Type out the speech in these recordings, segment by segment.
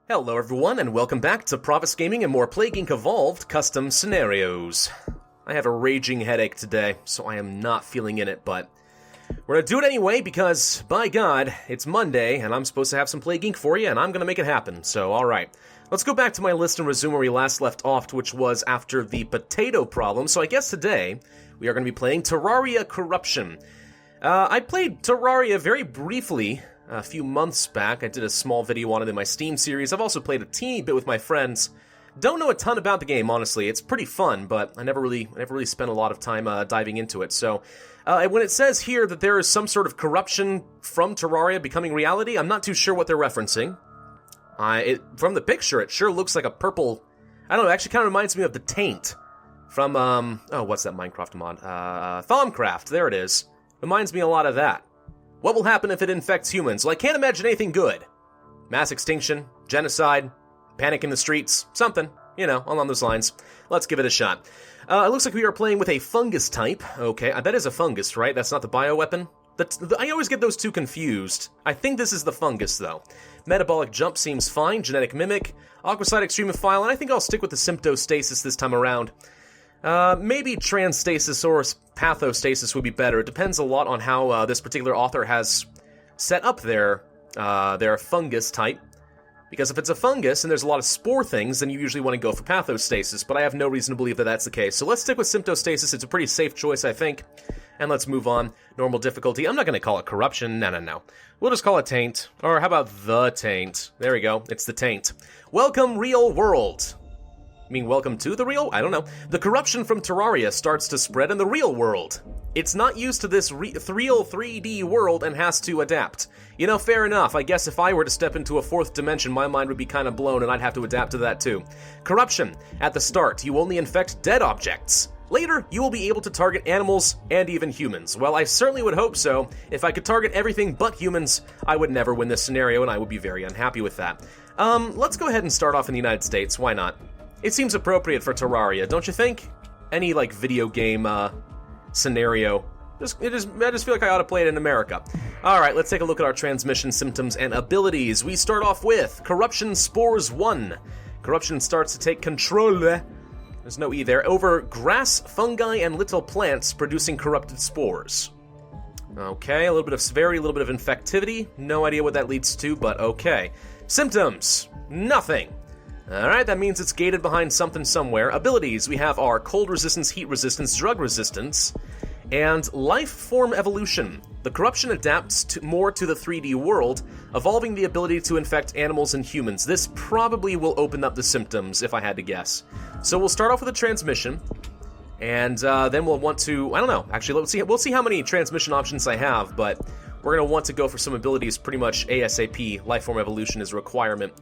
Hello everyone, and welcome back to Pravus Gaming and more Plague Inc. Evolved custom scenarios. I have a raging headache today, so I am not feeling in it, but we're gonna do it anyway because, by God, it's Monday, and I'm supposed to have some Plague Inc. for you, and I'm gonna make it happen, so alright. Let's go back to my list and resume where we last left off, which was after the potato problem, so I guess today we are gonna be playing Terraria Corruption. I played Terraria very briefly a few months back. I did a small video on it in my Steam series. I've also played a teeny bit with my friends. Don't know a ton about the game, honestly. It's pretty fun, but I never really spent a lot of time diving into it. So, when it says here that there is some sort of corruption from Terraria becoming reality, I'm not too sure what they're referencing. From the picture, it sure looks like a purple... I don't know, it actually kind of reminds me of the Taint from, what's that Minecraft mod? Thaumcraft, there it is. Reminds me a lot of that. What will happen if it infects humans? Well, I can't imagine anything good. Mass extinction, genocide, panic in the streets, something, along those lines. Let's give it a shot. It looks like we are playing with a fungus type. Okay, that is a fungus, right? That's not the bioweapon? I always get those two confused. I think this is the fungus, though. Metabolic jump seems fine, genetic mimic, aquasite extremophile, and I think I'll stick with the symptostasis this time around. Maybe transstasis or pathostasis would be better. It depends a lot on how this particular author has set up their fungus type. Because if it's a fungus and there's a lot of spore things, then you usually want to go for pathostasis, but I have no reason to believe that that's the case. So let's stick with symptostasis. It's a pretty safe choice, I think. And let's move on. Normal difficulty. I'm not going to call it corruption. No. We'll just call it taint. Or how about the taint? There we go. It's the taint. Welcome, real world. I mean, welcome to the real? I don't know. The corruption from Terraria starts to spread in the real world. It's not used to this real 3D world and has to adapt. Fair enough. I guess if I were to step into a fourth dimension, my mind would be kind of blown and I'd have to adapt to that too. Corruption. At the start, you only infect dead objects. Later, you will be able to target animals and even humans. Well, I certainly would hope so. If I could target everything but humans, I would never win this scenario and I would be very unhappy with that. Let's go ahead and start off in the United States. Why not? It seems appropriate for Terraria, don't you think? Any, video game, scenario. I just feel like I ought to play it in America. Alright, let's take a look at our transmission symptoms and abilities. We start off with Corruption Spores 1. Corruption starts to take control, there's no E there, over grass, fungi, and little plants producing corrupted spores. Okay, a little bit of severity, a little bit of infectivity. No idea what that leads to, but okay. Symptoms, nothing. Alright, that means it's gated behind something somewhere. Abilities, we have our cold resistance, heat resistance, drug resistance, and life form evolution. The corruption adapts more to the 3D world, evolving the ability to infect animals and humans. This probably will open up the symptoms, if I had to guess. So we'll start off with a transmission, and then we'll want to, I don't know, actually, we'll see how many transmission options I have, but we're going to want to go for some abilities pretty much ASAP. Lifeform evolution is a requirement.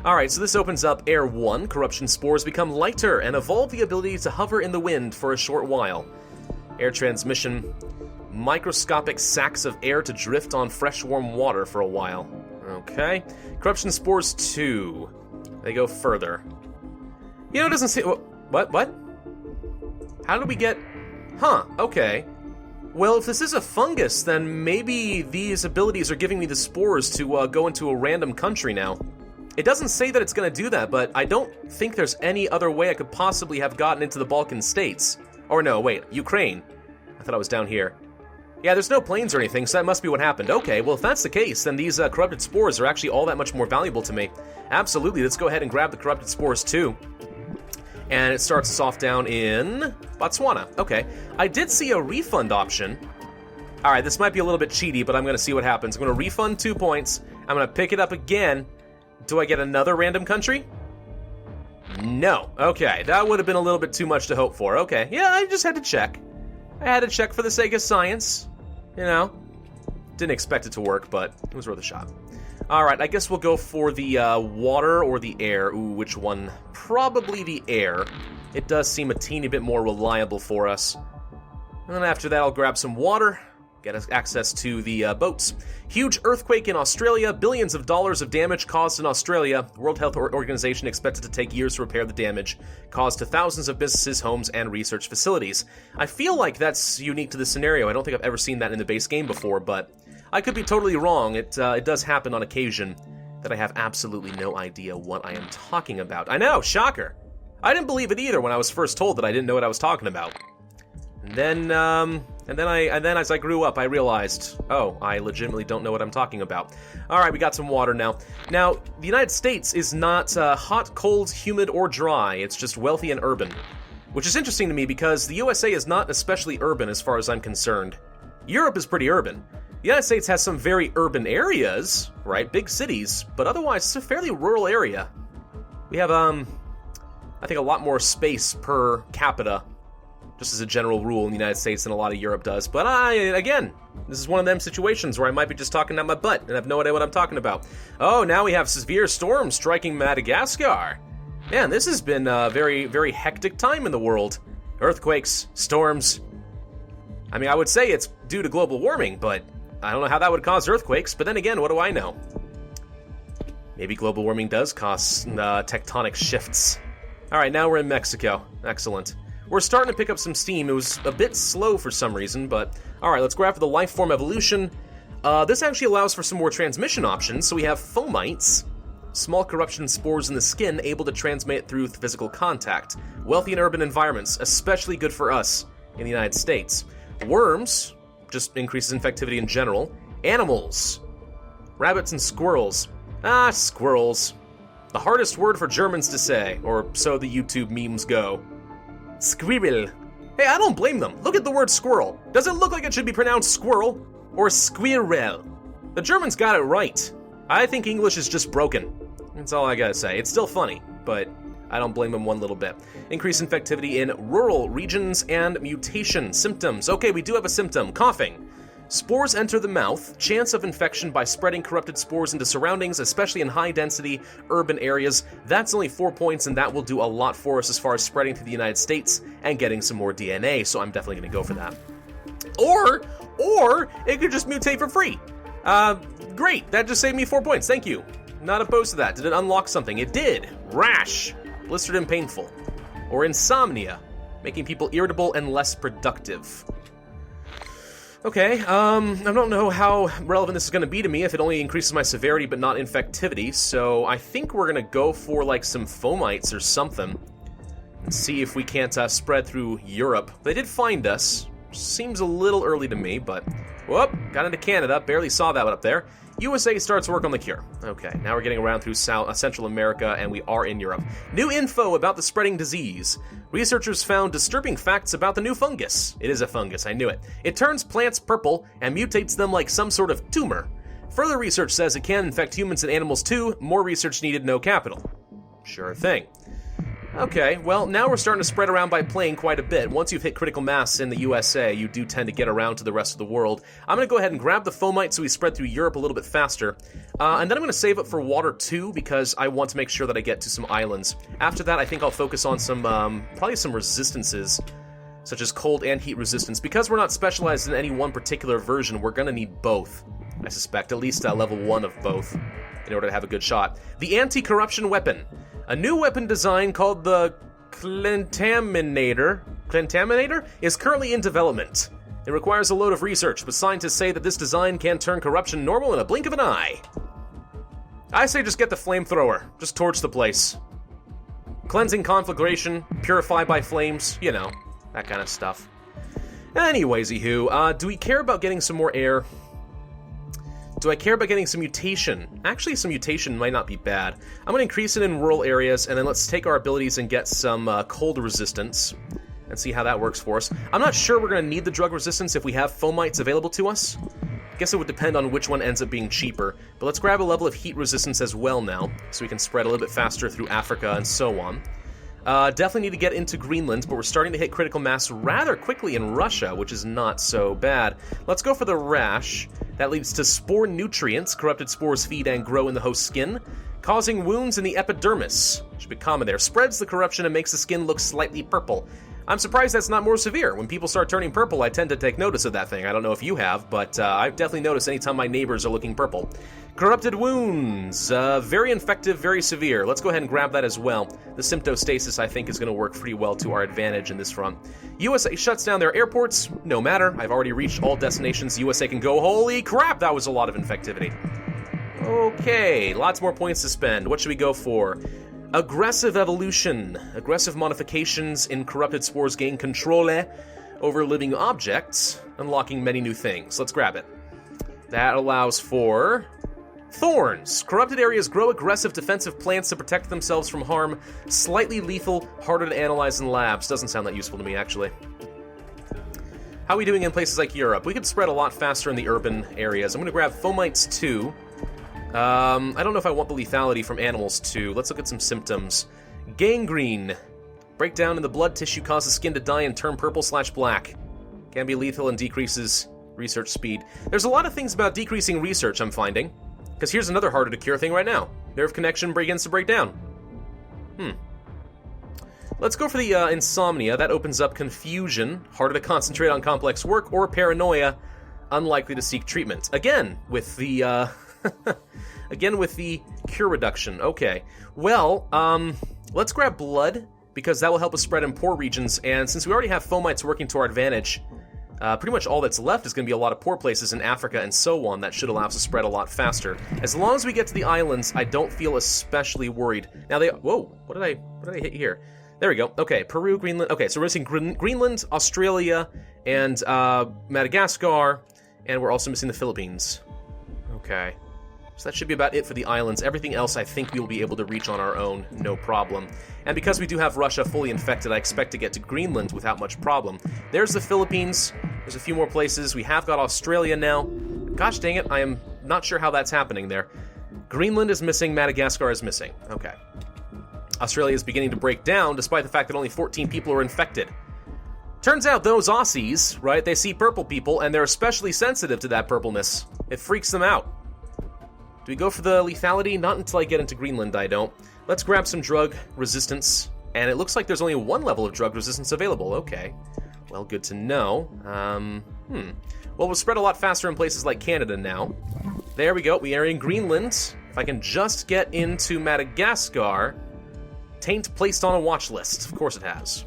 Alright, so this opens up Air 1. Corruption spores become lighter and evolve the ability to hover in the wind for a short while. Air transmission. Microscopic sacs of air to drift on fresh warm water for a while. Okay. Corruption spores 2. They go further. It doesn't say... What? How did we get... Huh, okay. Well, if this is a fungus, then maybe these abilities are giving me the spores to go into a random country now. It doesn't say that it's going to do that, but I don't think there's any other way I could possibly have gotten into the Balkan states. Or no, wait, Ukraine. I thought I was down here. Yeah, there's no planes or anything, so that must be what happened. Okay, well, if that's the case, then these corrupted spores are actually all that much more valuable to me. Absolutely, let's go ahead and grab the corrupted spores too. And it starts us off down in Botswana. Okay. I did see a refund option. Alright, this might be a little bit cheaty, but I'm going to see what happens. I'm going to refund 2 points. I'm going to pick it up again. Do I get another random country? No. Okay, that would have been a little bit too much to hope for. Okay, yeah, I just had to check. I had to check for the sake of science. Didn't expect it to work, but it was worth a shot. Alright, I guess we'll go for the water or the air. Ooh, which one? Probably the air. It does seem a teeny bit more reliable for us. And then after that, I'll grab some water, get us access to the boats. Huge earthquake in Australia, billions of dollars of damage caused in Australia. World Health Organization expected to take years to repair the damage caused to thousands of businesses, homes, and research facilities. I feel like that's unique to the scenario. I don't think I've ever seen that in the base game before, but I could be totally wrong. It does happen on occasion. that I have absolutely no idea what I am talking about. I know, shocker! I didn't believe it either when I was first told that I didn't know what I was talking about. And then as I grew up, I realized, oh, I legitimately don't know what I'm talking about. All right, we got some water now. Now, the United States is not hot, cold, humid, or dry. It's just wealthy and urban, which is interesting to me because the USA is not especially urban as far as I'm concerned. Europe is pretty urban. The United States has some very urban areas, right? Big cities, but otherwise it's a fairly rural area. We have, I think a lot more space per capita, just as a general rule in the United States than a lot of Europe does. But again, this is one of them situations where I might be just talking out my butt and have no idea what I'm talking about. Oh, now we have severe storms striking Madagascar. Man, this has been a very, very hectic time in the world. Earthquakes, storms. I mean, I would say it's due to global warming, but I don't know how that would cause earthquakes. But then again, what do I know? Maybe global warming does cause tectonic shifts. All right, now we're in Mexico. Excellent. We're starting to pick up some steam. It was a bit slow for some reason, but all right, let's go after the life form evolution. This actually allows for some more transmission options. So we have fomites, small corruption spores in the skin able to transmit through physical contact. Wealthy and urban environments, especially good for us in the United States. Worms, just increases infectivity in general. Animals, rabbits and squirrels. Squirrels. The hardest word for Germans to say, or so the YouTube memes go. Squirrel. Hey, I don't blame them. Look at the word squirrel. Does it look like it should be pronounced squirrel or squirrel? The Germans got it right. I think English is just broken. That's all I gotta say. It's still funny, but I don't blame them one little bit. Increased infectivity in rural regions and mutation symptoms. Okay, we do have a symptom. Coughing. Spores enter the mouth. Chance of infection by spreading corrupted spores into surroundings, especially in high-density urban areas. That's only 4 points, and that will do a lot for us as far as spreading to the United States and getting some more DNA, so I'm definitely going to go for that. Or it could just mutate for free. Great, that just saved me 4 points, thank you. Not opposed to that. Did it unlock something? It did. Rash. Blistered and painful. Or insomnia, making people irritable and less productive. Okay, I don't know how relevant this is going to be to me if it only increases my severity but not infectivity, so I think we're going to go for, like, some fomites or something and see if we can't spread through Europe. They did find us. Seems a little early to me, but... Whoop, got into Canada, barely saw that up there. USA starts work on the cure. Okay, now we're getting around through Central America, and we are in Europe. New info about the spreading disease. Researchers found disturbing facts about the new fungus. It is a fungus, I knew it. It turns plants purple and mutates them like some sort of tumor. Further research says it can infect humans and animals too. More research needed, no capital. Sure thing. Okay, well, now we're starting to spread around by plane quite a bit. Once you've hit critical mass in the USA, you do tend to get around to the rest of the world. I'm going to go ahead and grab the fomite so we spread through Europe a little bit faster. And then I'm going to save up for water too, because I want to make sure that I get to some islands. After that, I think I'll focus on some, probably some resistances, such as cold and heat resistance. Because we're not specialized in any one particular version, we're going to need both, I suspect, at least level 1 of both, in order to have a good shot. The anti-corruption weapon. A new weapon design called the Clentaminator is currently in development. It requires a load of research, but scientists say that this design can turn corruption normal in a blink of an eye. I say just get the flamethrower. Just torch the place. Cleansing conflagration, purify by flames, you know, that kind of stuff. Anyways, do we care about getting some more air? Do I care about getting some mutation? Actually, some mutation might not be bad. I'm going to increase it in rural areas, and then let's take our abilities and get some cold resistance and see how that works for us. I'm not sure we're going to need the drug resistance if we have fomites available to us. I guess it would depend on which one ends up being cheaper. But let's grab a level of heat resistance as well now, so we can spread a little bit faster through Africa and so on. Definitely need to get into Greenland, but we're starting to hit critical mass rather quickly in Russia, which is not so bad. Let's go for the rash. That leads to spore nutrients. Corrupted spores feed and grow in the host's skin, causing wounds in the epidermis. Should be common there. Spreads the corruption and makes the skin look slightly purple. I'm surprised that's not more severe. When people start turning purple, I tend to take notice of that thing. I don't know if you have, but I've definitely noticed anytime my neighbors are looking purple. Corrupted wounds. Very infective, very severe. Let's go ahead and grab that as well. The symptostasis, I think, is going to work pretty well to our advantage in this front. USA shuts down their airports. No matter. I've already reached all destinations USA can go. Holy crap, that was a lot of infectivity. Okay, lots more points to spend. What should we go for? Aggressive evolution. Aggressive modifications in corrupted spores gain control over living objects, unlocking many new things. Let's grab it. That allows for thorns. Corrupted areas grow aggressive defensive plants to protect themselves from harm. Slightly lethal, harder to analyze in labs. Doesn't sound that useful to me, actually. How are we doing in places like Europe? We could spread a lot faster in the urban areas. I'm going to grab Fomites 2. I don't know if I want the lethality from animals too. Let's look at some symptoms. Gangrene. Breakdown in the blood tissue causes skin to die and turn purple/black. Can be lethal and decreases research speed. There's a lot of things about decreasing research I'm finding. Because here's another harder to cure thing right now. Nerve connection begins to break down. Let's go for the insomnia. That opens up confusion. Harder to concentrate on complex work. Or paranoia. Unlikely to seek treatment. Again, with the... Again with the cure reduction. Okay. Well, let's grab blood, because that will help us spread in poor regions, and since we already have fomites working to our advantage, pretty much all that's left is going to be a lot of poor places in Africa and so on. That should allow us to spread a lot faster. As long as we get to the islands, I don't feel especially worried. Now whoa, what did I hit here? There we go. Okay, Peru, Greenland. Okay, so we're missing Greenland, Australia, and Madagascar, and we're also missing the Philippines. Okay. So that should be about it for the islands. Everything else I think we will be able to reach on our own, no problem. And because we do have Russia fully infected, I expect to get to Greenland without much problem. There's the Philippines. There's a few more places. We have got Australia now. Gosh dang it, I am not sure how that's happening there. Greenland is missing, Madagascar is missing. Okay. Australia is beginning to break down, despite the fact that only 14 people are infected. Turns out those Aussies, right, they see purple people, and they're especially sensitive to that purpleness. It freaks them out. Do we go for the lethality? Not until I get into Greenland, I don't. Let's grab some drug resistance. And it looks like there's only one level of drug resistance available. Okay. Well, good to know. Well, we'll spread a lot faster in places like Canada now. There we go. We are in Greenland. If I can just get into Madagascar. Taint placed on a watch list. Of course it has.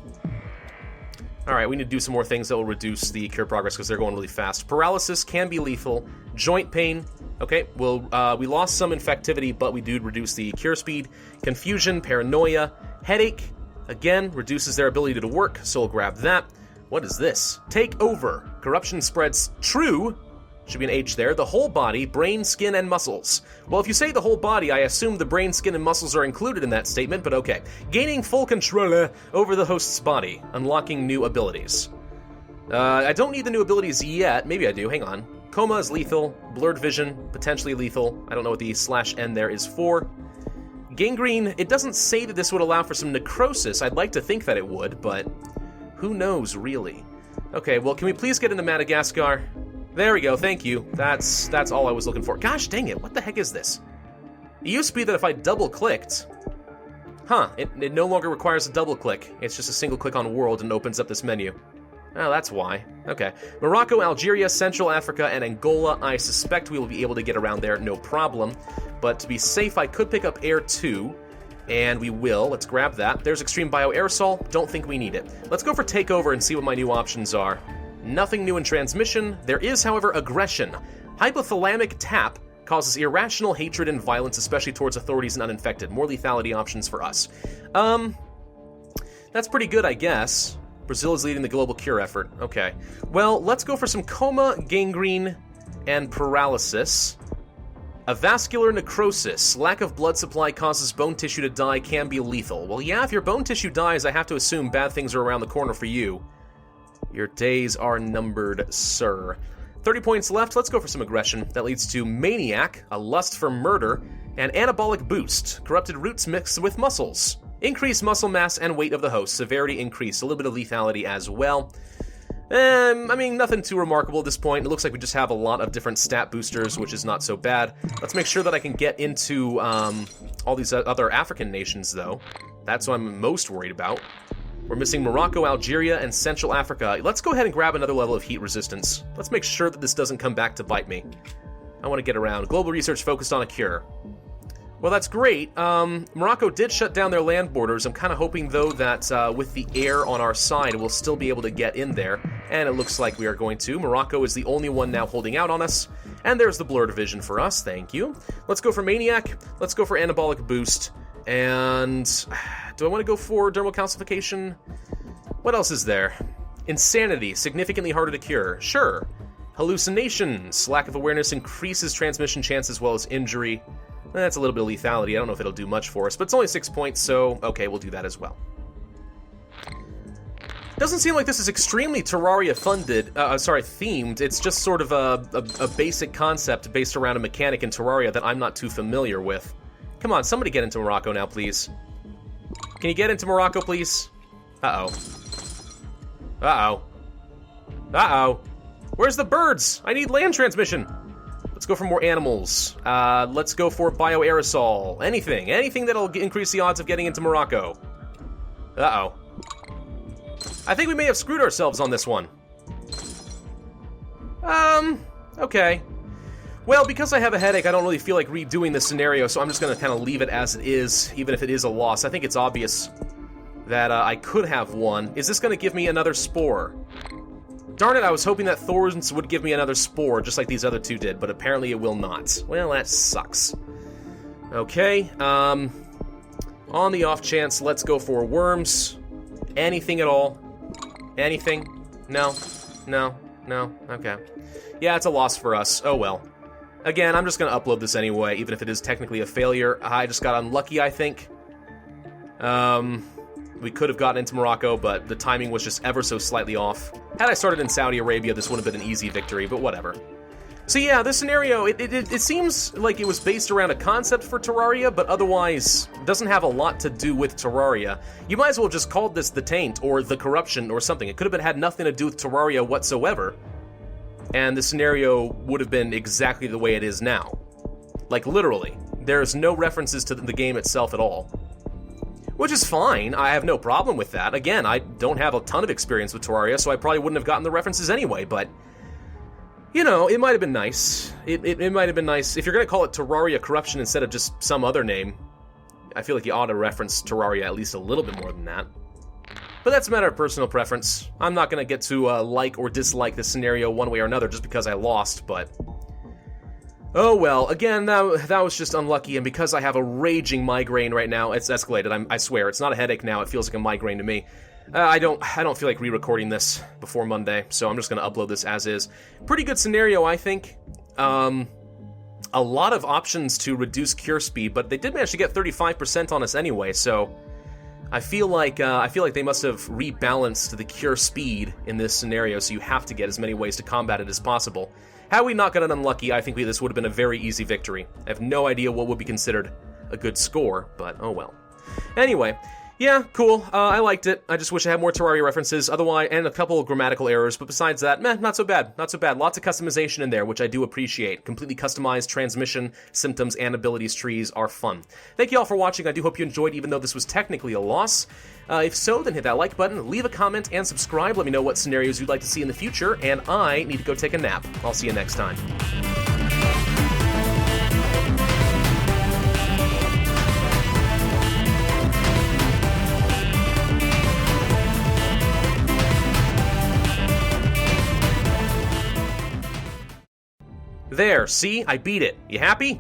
Alright, we need to do some more things that will reduce the cure progress because they're going really fast. Paralysis can be lethal. Joint pain. Okay, well, we lost some infectivity, but we do reduce the cure speed. Confusion, paranoia, headache, again, reduces their ability to work, so we'll grab that. What is this? Take over. Corruption spreads true. Should be an H there. The whole body, brain, skin, and muscles. Well, if you say the whole body, I assume the brain, skin, and muscles are included in that statement, but okay. Gaining full control over the host's body, unlocking new abilities. I don't need the new abilities yet. Maybe I do. Hang on. Coma is lethal. Blurred vision, potentially lethal. I don't know what the /N there is for. Gangrene, it doesn't say that this would allow for some necrosis. I'd like to think that it would, but who knows, really? Okay, well, can we please get into Madagascar? There we go, thank you. That's all I was looking for. Gosh dang it, what the heck is this? It used to be that if I double-clicked... it no longer requires a double-click. It's just a single click on World and opens up this menu. Oh, that's why. Okay. Morocco, Algeria, Central Africa, and Angola. I suspect we will be able to get around there, no problem. But to be safe, I could pick up Air 2, and we will. Let's grab that. There's Extreme Bioaerosol. Don't think we need it. Let's go for Takeover and see what my new options are. Nothing new in transmission. There is, however, aggression. Hypothalamic tap causes irrational hatred and violence, especially towards authorities and uninfected. More lethality options for us. That's pretty good, I guess. Brazil is leading the global cure effort. Okay. Well, let's go for some coma, gangrene, and paralysis. Avascular necrosis. Lack of blood supply causes bone tissue to die, can be lethal. Well, yeah, if your bone tissue dies, I have to assume bad things are around the corner for you. Your days are numbered, sir. 30 points left. Let's go for some aggression. That leads to Maniac, a lust for murder, and Anabolic Boost. Corrupted roots mixed with muscles. Increase muscle mass and weight of the host. Severity increase. A little bit of lethality as well. I mean, nothing too remarkable at this point. It looks like we just have a lot of different stat boosters, which is not so bad. Let's make sure that I can get into all these other African nations, though. That's what I'm most worried about. We're missing Morocco, Algeria, and Central Africa. Let's go ahead and grab another level of heat resistance. Let's make sure that this doesn't come back to bite me. I want to get around. Global research focused on a cure. Well, that's great. Morocco did shut down their land borders. I'm kind of hoping, though, that with the air on our side, we'll still be able to get in there. And it looks like we are going to. Morocco is the only one now holding out on us. And there's the blurred vision for us, thank you. Let's go for Maniac, let's go for Anabolic Boost, and do I want to go for Dermal Calcification? What else is there? Insanity, significantly harder to cure, sure. Hallucinations, lack of awareness increases transmission chance as well as injury. That's a little bit of lethality, I don't know if it'll do much for us, but it's only 6 points, so okay, we'll do that as well. Doesn't seem like this is extremely Terraria themed. It's just sort of a basic concept based around a mechanic in Terraria that I'm not too familiar with. Come on, somebody get into Morocco now, please. Can you get into Morocco, please? Uh-oh. Uh-oh. Uh-oh. Where's the birds? I need land transmission. Let's go for more animals. Let's go for bioaerosol. Anything that'll increase the odds of getting into Morocco. Uh-oh. I think we may have screwed ourselves on this one. Okay. Well, because I have a headache, I don't really feel like redoing this scenario, so I'm just going to kind of leave it as it is, even if it is a loss. I think it's obvious that I could have won. Is this going to give me another spore? Darn it, I was hoping that Thorns would give me another spore, just like these other two did, but apparently it will not. Well, that sucks. Okay, on the off chance, let's go for worms. Anything at all? Anything? No? No? No? Okay. Yeah, it's a loss for us. Oh well. Again, I'm just going to upload this anyway, even if it is technically a failure. I just got unlucky, I think. We could have gotten into Morocco, but the timing was just ever so slightly off. Had I started in Saudi Arabia, this would have been an easy victory, but whatever. So yeah, this scenario, it seems like it was based around a concept for Terraria, but otherwise doesn't have a lot to do with Terraria. You might as well have just called this the Taint, or the Corruption, or something. It could have had nothing to do with Terraria whatsoever, and the scenario would have been exactly the way it is now. Like, literally. There's no references to the game itself at all. Which is fine, I have no problem with that. Again, I don't have a ton of experience with Terraria, so I probably wouldn't have gotten the references anyway, but you know, it might have been nice. It might have been nice. If you're going to call it Terraria Corruption instead of just some other name, I feel like you ought to reference Terraria at least a little bit more than that. But that's a matter of personal preference. I'm not going to get to like or dislike this scenario one way or another just because I lost, but oh well. Again, that was just unlucky, and because I have a raging migraine right now, it's escalated. I swear, it's not a headache now. It feels like a migraine to me. I don't feel like re-recording this before Monday, so I'm just going to upload this as is. Pretty good scenario, I think. A lot of options to reduce cure speed, but they did manage to get 35% on us anyway, so I feel like they must have rebalanced the cure speed in this scenario, so you have to get as many ways to combat it as possible. Had we not gotten unlucky, I think this would have been a very easy victory. I have no idea what would be considered a good score, but oh well. Anyway. Yeah, cool. I liked it. I just wish I had more Terraria references, otherwise, and a couple of grammatical errors, but besides that, meh, not so bad. Not so bad. Lots of customization in there, which I do appreciate. Completely customized transmission, symptoms, and abilities trees are fun. Thank you all for watching. I do hope you enjoyed, even though this was technically a loss. If so, then hit that like button, leave a comment, and subscribe. Let me know what scenarios you'd like to see in the future, and I need to go take a nap. I'll see you next time. There, see? I beat it. You happy?